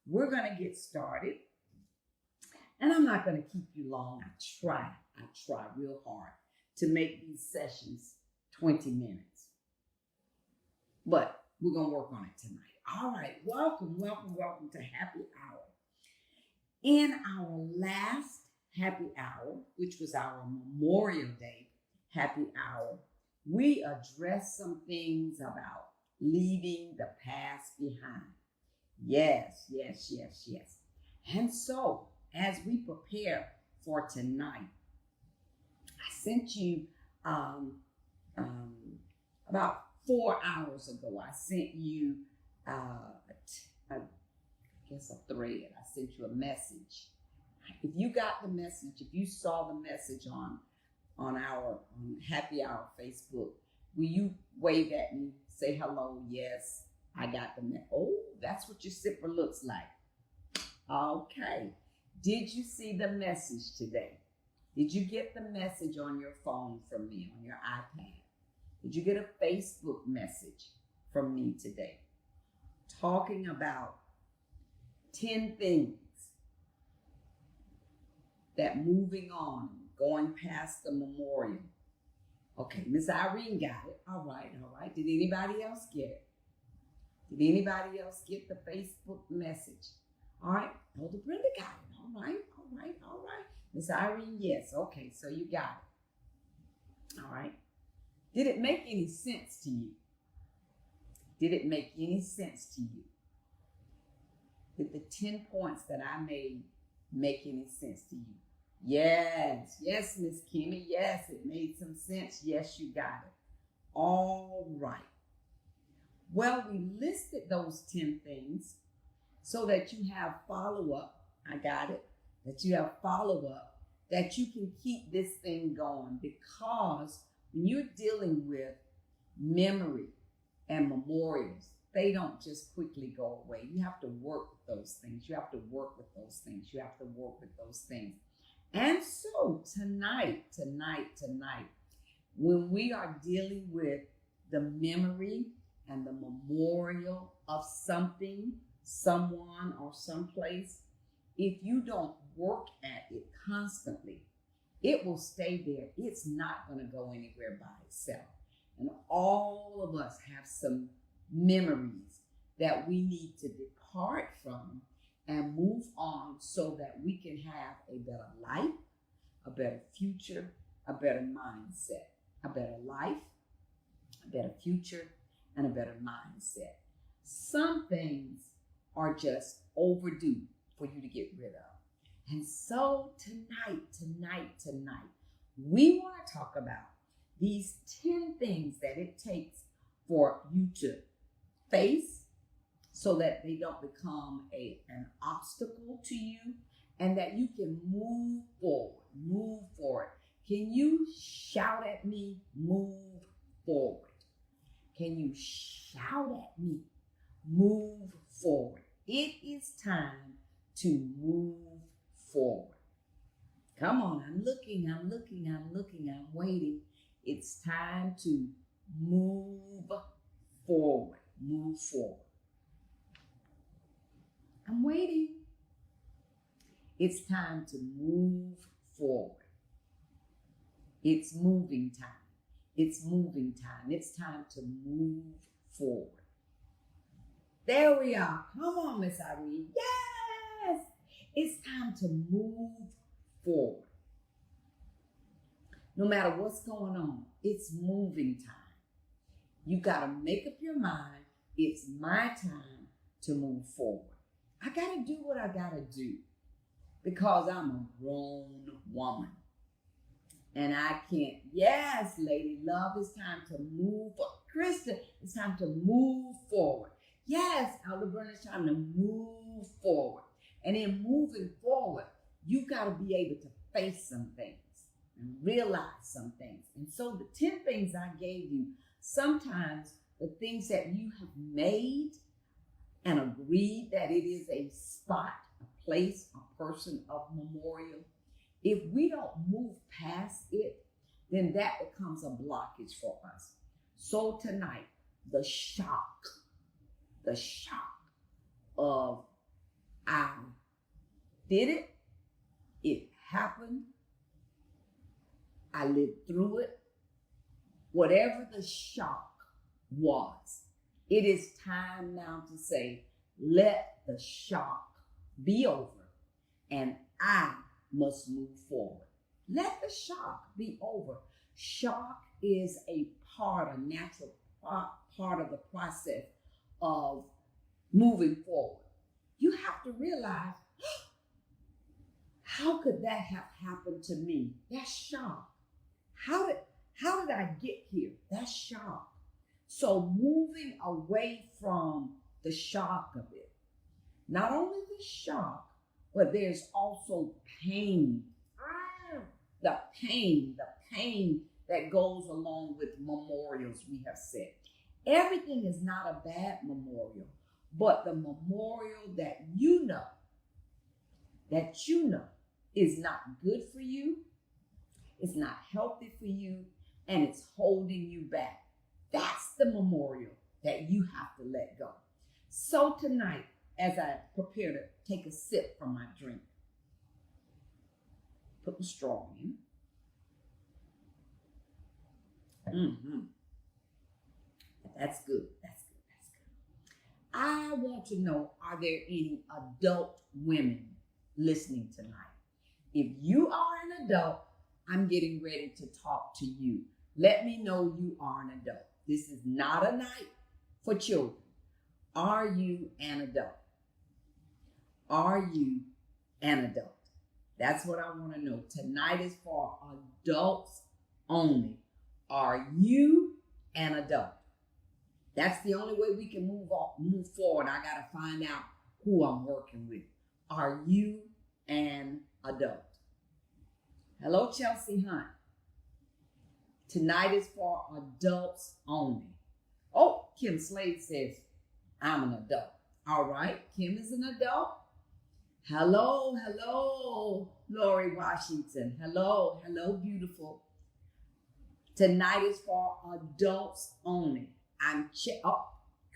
We're going to get started. And I'm not going to keep you long. I try real hard to make these sessions 20 minutes. But we're going to work on it tonight. All right. Welcome to Happy Hour. In our last Happy Hour, which was our Memorial Day Happy Hour, we addressed some things about leaving the past behind. Yes. And so, as we prepare for tonight, I sent you about 4 hours ago. I sent you a thread. I sent you a message. If you got the message, if you saw the message on our Happy Hour Facebook, will you wave at me? Say hello. Yes, I got the message. Oh, that's what your sipper looks like. Okay. Did you see the message today? Did you get the message on your phone from me, on your iPad? Did you get a Facebook message from me today? Talking about 10 things that moving on, going past the memorial. Okay, Miss Irene got it. All right. Did anybody else get it? Did anybody else get the Facebook message? All right. Elder Brenda got it. All right. Miss Irene, yes. Okay, so you got it. All right. Did it make any sense to you? Did it make any sense to you? Did the 10 points that I made make any sense to you? Yes, Miss Kimmy. Yes, it made some sense. Yes, you got it. All right. Well, we listed those 10 things so that you have follow-up. I got it. That you have follow-up, that you can keep this thing going, because when you're dealing with memory and memorials, they don't just quickly go away. You have to work with those things. And so tonight, when we are dealing with the memory and the memorial of something, someone, or someplace, if you don't work at it constantly, it will stay there. It's not going to go anywhere by itself. And all of us have some memories that we need to depart from and move on so that we can have a better life, a better future, a better mindset. A better life, a better future, and a better mindset. Some things are just overdue for you to get rid of. And so tonight, we want to talk about these 10 things that it takes for you to face so that they don't become an obstacle to you, and that you can move forward. Can you shout at me, move forward? Can you shout at me, move forward? It is time to move forward. Come on, I'm looking, I'm waiting. It's time to move forward. I'm waiting. It's time to move forward. It's moving time. It's time to move forward. There we are. Come on, Miss Irene. Yes! It's time to move forward. No matter what's going on, it's moving time. You got to make up your mind. It's my time to move forward. I got to do what I got to do because I'm a grown woman. And I can't. Yes, Lady Love, it's time to move forward. Krista, it's time to move forward. Yes, Elder Brenda, it's time to move forward. And in moving forward, you got to be able to face some things and realize some things. And so the 10 things I gave you, sometimes the things that you have made and agreed that it is a spot, a place, a person of memorial, if we don't move past it, then that becomes a blockage for us. So tonight, the shock of did it. It happened. I lived through it. Whatever the shock was, it is time now to say, let the shock be over and I must move forward. Let the shock be over. Shock is a natural part of the process of moving forward. You have to realize, how could that have happened to me? That's shock. How did I get here? That's shock. So moving away from the shock of it, not only the shock, but there's also pain. The pain that goes along with memorials, we have said. Everything is not a bad memorial, but the memorial that you know is not good for you, it's not healthy for you, and it's holding you back. That's the memorial that you have to let go. So tonight, as I prepare to take a sip from my drink, put the straw in. That's good. That's good. That's good. I want to know, are there any adult women listening tonight? If you are an adult, I'm getting ready to talk to you. Let me know you are an adult. This is not a night for children. Are you an adult? Are you an adult? That's what I want to know. Tonight is for adults only. Are you an adult? That's the only way we can move forward. I got to find out who I'm working with. Are you an adult? Hello, Chelsea Hunt. Tonight is for adults only. Oh, Kim Slade says, I'm an adult. All right, Kim is an adult. Hello, Lori Washington. Hello, beautiful. Tonight is for adults only.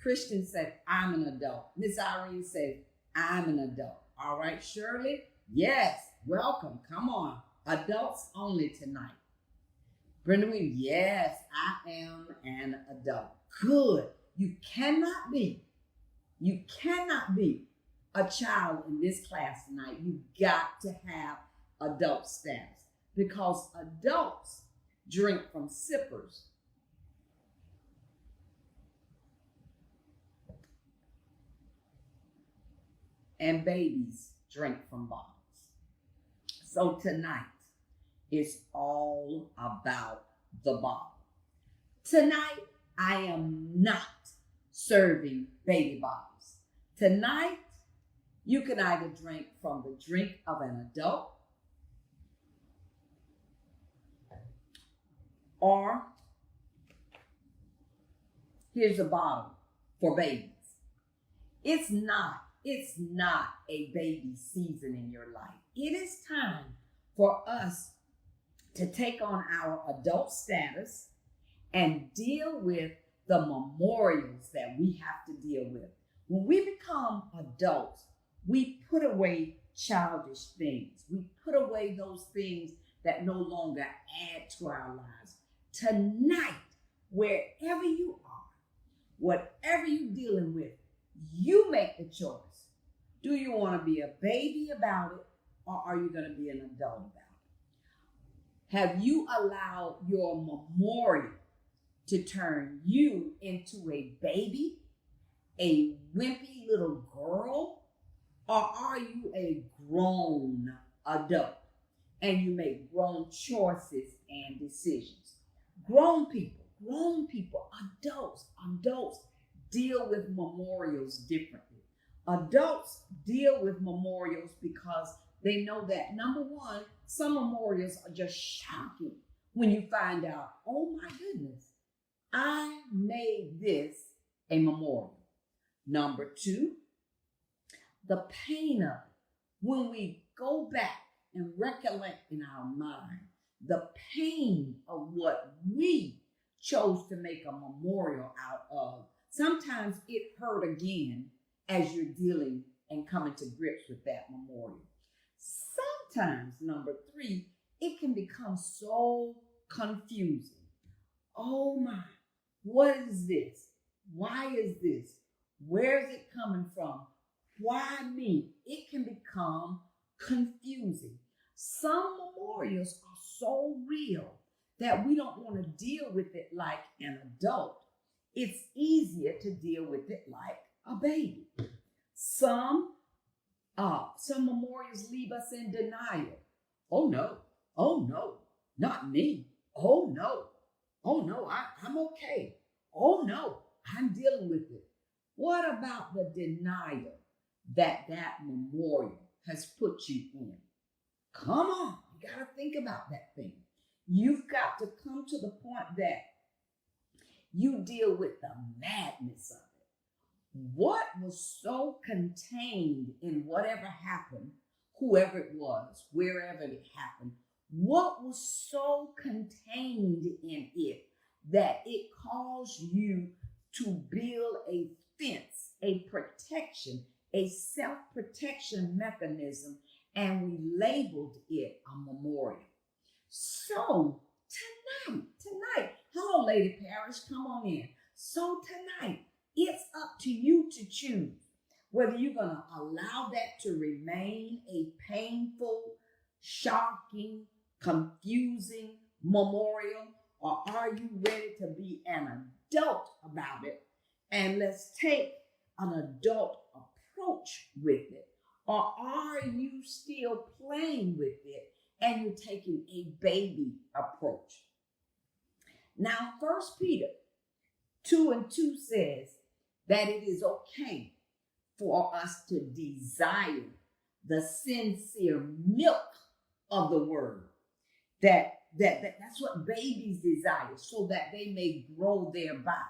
Christian said, I'm an adult. Miss Irene said, I'm an adult. All right, Shirley? Yes, welcome. Come on. Adults only tonight. Brenda Williams, yes, I am an adult. Good. You cannot be a child in this class tonight. You've got to have adult status because adults drink from sippers. And babies drink from bottles. So tonight is all about the bottle. Tonight, I am not serving baby bottles. Tonight, you can either drink from the drink of an adult or here's a bottle for babies. It's not a baby season in your life. It is time for us to take on our adult status and deal with the memorials that we have to deal with. When we become adults, we put away childish things. We put away those things that no longer add to our lives. Tonight, wherever you are, whatever you're dealing with, you make the choice. Do you want to be a baby about it, or are you going to be an adult about it? Have you allowed your memorial to turn you into a baby, a wimpy little girl, or are you a grown adult and you make grown choices and decisions? Grown people, adults deal with memorials differently. Adults deal with memorials because they know that, number one, some memorials are just shocking when you find out, oh my goodness, I made this a memorial. Number two, the pain of it. When we go back and recollect in our mind the pain of what we chose to make a memorial out of, sometimes it hurt again as you're dealing and coming to grips with that memorial. times, number three, it can become so confusing. Oh my, what is this? Why is this? Where is it coming from? Why me? It can become confusing. Some memorials are so real that we don't want to deal with it like an adult. It's easier to deal with it like a baby. Some memorials leave us in denial. Oh no, not me. Oh no, I'm okay. Oh no, I'm dealing with it. What about the denial that memorial has put you in? Come on, you got to think about that thing. You've got to come to the point that you deal with the madness of it. What was so contained in whatever happened, whoever it was, wherever it happened, what was so contained in it that it caused you to build a fence, a protection, a self-protection mechanism, and we labeled it a memorial. So tonight, hello, Lady Parish, come on in. So tonight, it's up to you to choose whether you're going to allow that to remain a painful, shocking, confusing memorial, or are you ready to be an adult about it? And let's take an adult approach with it. Or are you still playing with it and you're taking a baby approach? Now, 1 Peter 2:2 says that it is okay for us to desire the sincere milk of the word. That's what babies desire, so that they may grow thereby.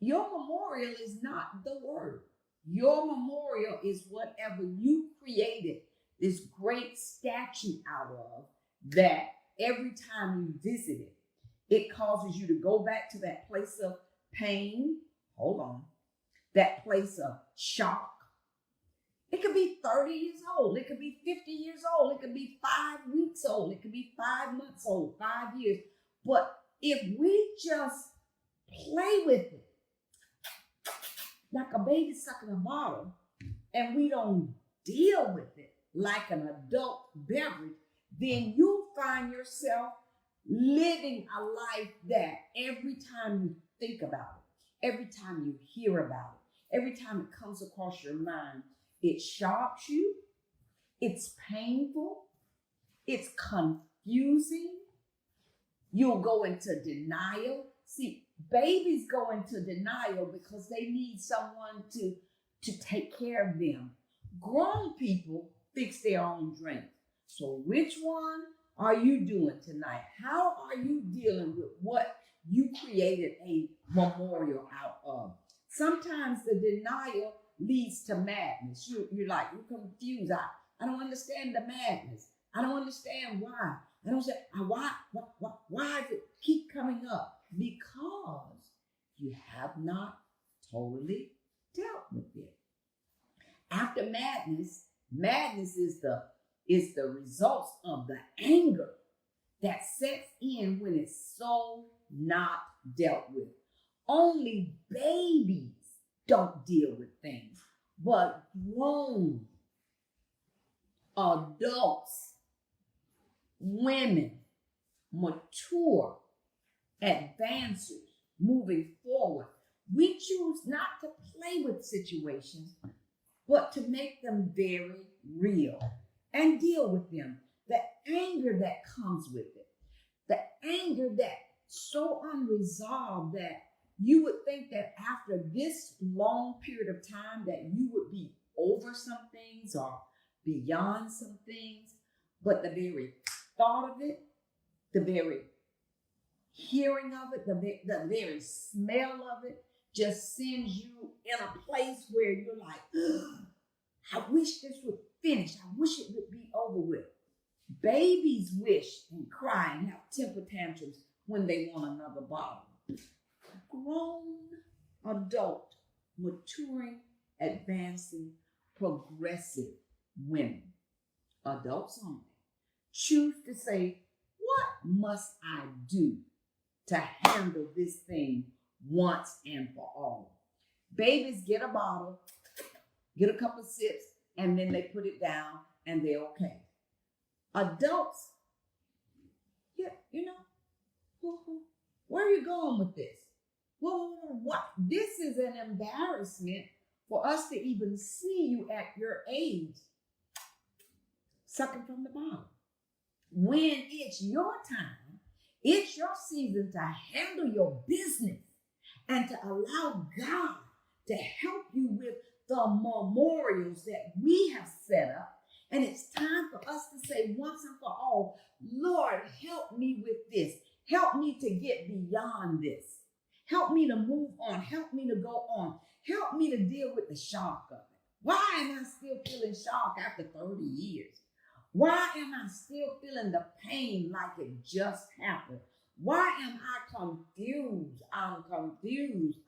Your memorial is not the word. Your memorial is whatever you created this great statue out of, that every time you visit it, it causes you to go back to that place of pain. Hold on. That place of shock. It could be 30 years old. It could be 50 years old. It could be 5 weeks old. It could be 5 months old, 5 years. But if we just play with it, like a baby sucking a bottle, and we don't deal with it like an adult beverage, then you'll find yourself living a life that every time you think about it, every time you hear about it, every time it comes across your mind, it shocks you, it's painful, it's confusing, you'll go into denial. See, babies go into denial because they need someone to take care of them. Grown people fix their own drinks. So which one are you doing tonight? How are you dealing with what you created a memorial out of? Sometimes the denial leads to madness. You're like, you're confused. I don't understand the madness. I don't understand why. I don't say, why does it keep coming up? Because you have not totally dealt with it. After madness is the results of the anger that sets in when it's so not dealt with. Only babies don't deal with things, but grown adults, women, mature advancers moving forward, we choose not to play with situations, but to make them very real and deal with them. The anger that comes with it, the anger that's so unresolved that you would think that after this long period of time that you would be over some things or beyond some things, but the very thought of it, the very hearing of it, the very smell of it just sends you in a place where you're like, I wish this would finish. I wish it would be over with. Babies wish and cry and have temper tantrums when they want another bottle. Grown, adult, maturing, advancing, progressive women adults only, choose to say, what must I do to handle this thing once and for all? Babies get a bottle, get a couple sips, and then they put it down and they're okay. Adults, yeah, where are you going with this? What? This is an embarrassment for us to even see you at your age sucking from the bottle. When it's your time, it's your season to handle your business and to allow God to help you with the memorials that we have set up. And it's time for us to say once and for all, Lord, help me with this. Help me to get beyond this. Help me to move on. Help me to go on. Help me to deal with the shock of it. Why am I still feeling shock after 30 years? Why am I still feeling the pain like it just happened? Why am I confused? I'm confused.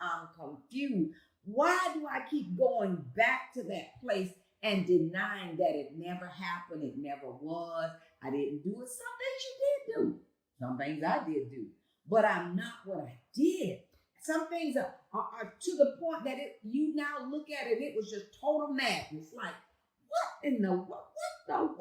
Why do I keep going back to that place and denying that it never happened, it never was, I didn't do it? Some things you did do. Some things I did do. But I'm not what I did. Some things are to the point that you now look at it, it was just total madness. Like, what in the, what? How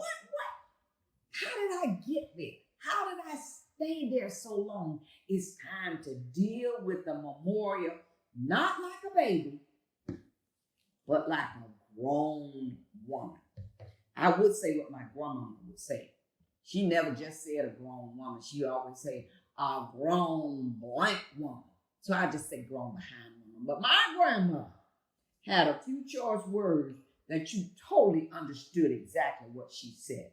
did I get there? How did I stay there so long? It's time to deal with the memorial, not like a baby, but like a grown woman. I would say what my grandmama would say. She never just said a grown woman. She always said a grown blank woman. So I just say grown behind woman. But my grandma had a few choice words that you totally understood exactly what she said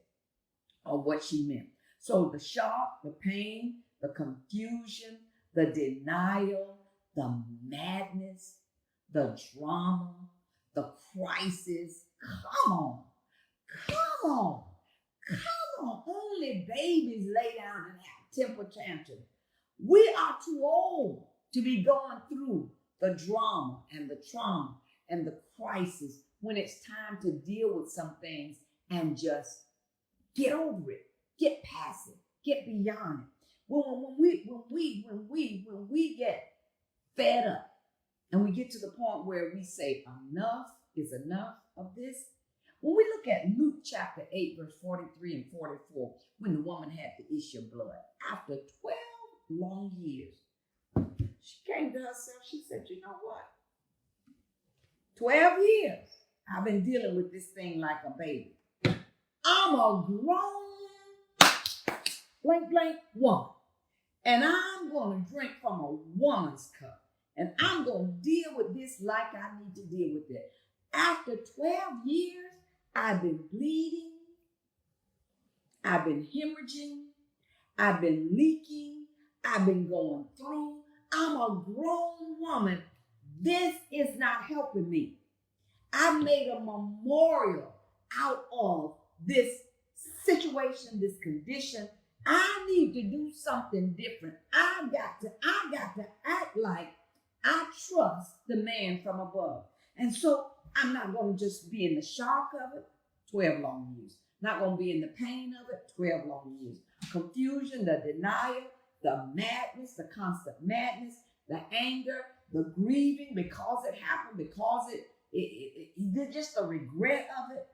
or what she meant. So the shock, the pain, the confusion, the denial, the madness, the drama, the crisis. Come on. Only babies lay down and have temper tantrums. We are too old to be going through the drama and the trauma and the crisis when it's time to deal with some things and just get over it, get past it, get beyond it. When we get fed up and we get to the point where we say enough is enough of this. When we look at Luke chapter 8, verse 43 and 44, when the woman had the issue of blood, after 12 long years, she came to herself, she said, you know what? 12 years I've been dealing with this thing like a baby. I'm a grown blank woman. And I'm going to drink from a woman's cup. And I'm going to deal with this like I need to deal with it. After 12 years, I've been bleeding. I've been hemorrhaging. I've been leaking. I've been going through. I'm a grown woman. This is not helping me. I made a memorial out of this situation, this condition. I need to do something different. I got to act like I trust the man from above. And so I'm not going to just be in the shock of it, 12 long years. Not going to be in the pain of it, 12 long years. Confusion, the denial, the madness, the constant madness, the anger, the grieving because it happened, because it just the regret of it.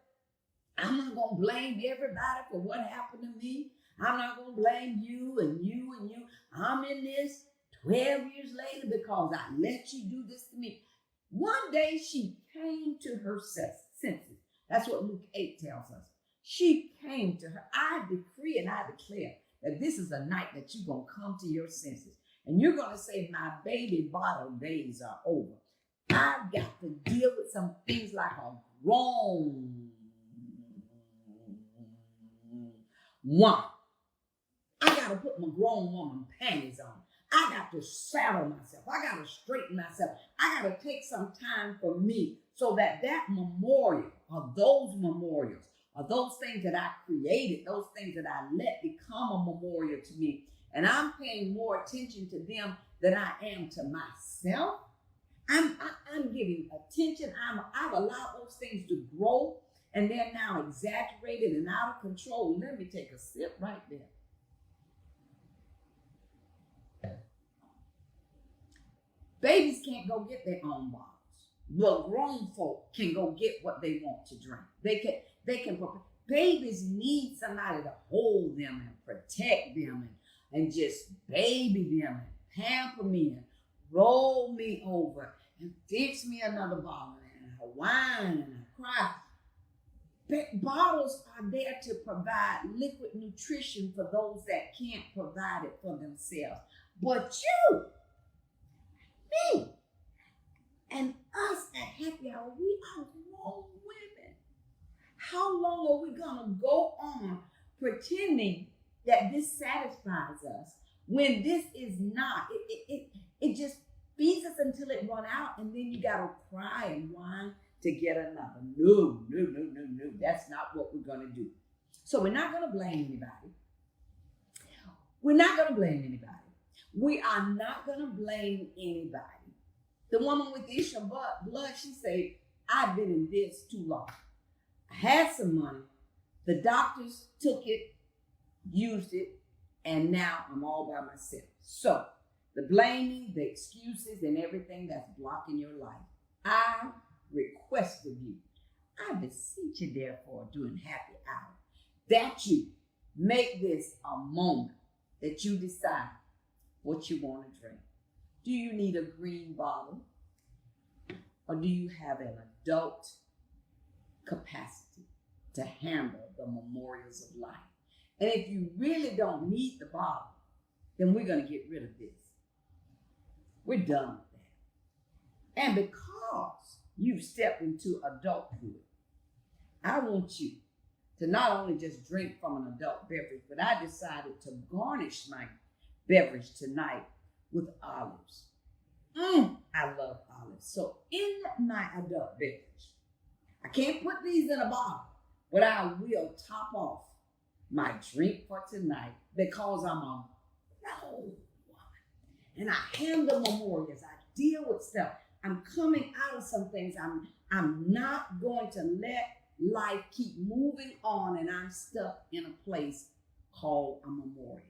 I'm not going to blame everybody for what happened to me. I'm not going to blame you and you and you. I'm in this 12 years later because I let you do this to me. One day she came to her senses. That's what Luke 8 tells us. She came to her. I decree and I declare that this is a night that you're going to come to your senses. And you're going to say, my baby bottle days are over. I've got to deal with some things like a grown woman. I got to put my grown woman panties on. I got to saddle myself. I got to straighten myself. I got to take some time for me so that memorial or those memorials or those things that I created, those things that I let become a memorial to me. And I'm paying more attention to them than I am to myself. I'm giving attention. I've allowed those things to grow and they're now exaggerated and out of control. Let me take a sip right there. Babies can't go get their own bottles. But grown folk can go get what they want to drink. They can babies need somebody to hold them and protect them and just baby them and pamper me and roll me over and fix me another bottle and I whine and I cry. Bottles are there to provide liquid nutrition for those that can't provide it for themselves. But you, me, and us at Happy Hour, we are grown women. How long are we going to go on pretending that this satisfies us when this is not? It just feeds us until it run out, and then you got to cry and whine to get another. No. That's not what we're going to do. So we're not going to blame anybody. We're not going to blame anybody. We are not going to blame anybody. The woman with the issue of blood, she said, I've been in this too long. I had some money. The doctors took it, used it, and now I'm all by myself. So the blaming, the excuses, and everything that's blocking your life, I request of you, I beseech you therefore during Happy Hour, that you make this a moment that you decide what you want to drink. Do you need a green bottle? Or do you have an adult capacity to handle the memorials of life? And if you really don't need the bottle, then we're going to get rid of this. We're done with that. And because you've stepped into adulthood, I want you to not only just drink from an adult beverage, but I decided to garnish my beverage tonight with olives. I love olives. So in my adult beverage, I can't put these in a bottle, but I will top off my drink for tonight because I'm a grown woman. And I handle memorials. I deal with stuff. I'm coming out of some things. I'm not going to let life keep moving on and I'm stuck in a place called a memorial.